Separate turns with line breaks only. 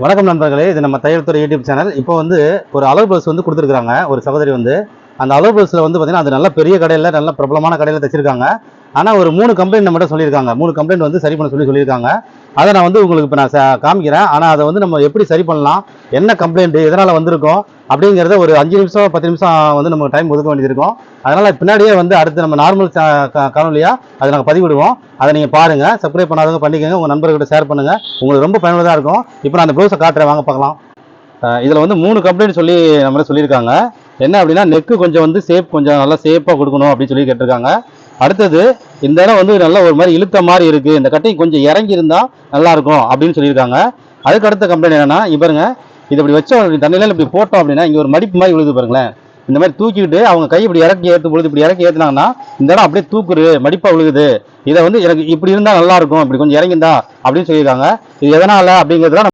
வணக்கம் நண்பர்களே, இது நம்ம தையல் துறை யூடியூப் சேனல். இப்போ வந்து ஒரு அளவு ப்ளவுஸ் வந்து கொடுத்துருக்காங்க ஒரு சகோதரி வந்து. அந்த அளவு ப்ளவுஸில் வந்து பார்த்தீங்கன்னா அது நல்ல பெரிய கடையில், நல்ல பிரபலமான கடையில் தைச்சிருக்காங்க. ஆனால் ஒரு 3 கம்ப்ளைண்ட் நம்மகிட்ட சொல்லியிருக்காங்க. 3 கம்ப்ளைண்ட் வந்து சரி பண்ண சொல்லியிருக்காங்க. அதை நான் வந்து உங்களுக்கு இப்போ நான் காமிக்கிறேன். ஆனால் அதை வந்து நம்ம எப்படி சரி பண்ணலாம், என்ன கம்ப்ளைண்ட், எதனால் வந்திருக்கோம் அப்படிங்கிறத ஒரு 5 நிமிஷம் 10 நிமிஷம் வந்து நம்ம டைம் ஒதுக்க வேண்டியது இருக்கும். அதனால் பின்னாடியே வந்து அடுத்து நம்ம நார்மல் காணொலியாக அதை நாங்கள் பதிவிடுவோம். அதை நீங்கள் பாருங்கள். சப்ஸ்கிரைப் பண்ணாதவங்க பண்ணிக்கோங்க, உங்கள் நண்பர்கிட்ட ஷேர் பண்ணுங்கள். உங்களுக்கு ரொம்ப பயனுள்ளதாக இருக்கும். இப்போ நான் அந்த ப்ளவுஸை காட்டுறேன், வாங்க பார்க்கலாம். இதில் வந்து 3 கம்ப்ளைண்ட் சொல்லி நம்மள சொல்லியிருக்காங்க. என்ன அப்படின்னா, நெக்கு கொஞ்சம் வந்து கொஞ்சம் நல்லா ஷேப்பாக கொடுக்கணும் அப்படின்னு சொல்லி கேட்டிருக்காங்க. அடுத்தது, இந்த இடம் வந்து நல்லா ஒரு மாதிரி இழுத்த மாதிரி இருக்குது, இந்த கட்டிங் கொஞ்சம் இறங்கி இருந்தால் நல்லாயிருக்கும் அப்படின்னு சொல்லியிருக்காங்க. அதுக்கு அடுத்த கம்ப்ளைண்ட் என்னன்னா, பாருங்க, இது இப்படி வச்சோம் தண்ணியில் இப்படி போட்டோம் அப்படின்னா இங்கே ஒரு மடிப்பு மாதிரி விழுது பாருங்களேன். இந்த மாதிரி தூக்கிக்கிட்டு அவங்க கை இப்படி இறக்கி ஏற்றும் பொழுது இப்படி இறக்கி ஏற்றினாங்கன்னா இந்த இடம் அப்படியே தூக்குது, மடிப்பாக விழுகுது. இதை வந்து எனக்கு இப்படி இருந்தால் நல்லா இருக்கும், இப்படி கொஞ்சம் இறங்கிந்தா அப்படின்னு சொல்லியிருக்காங்க. இது எதனால அப்படிங்கிறதுலாம்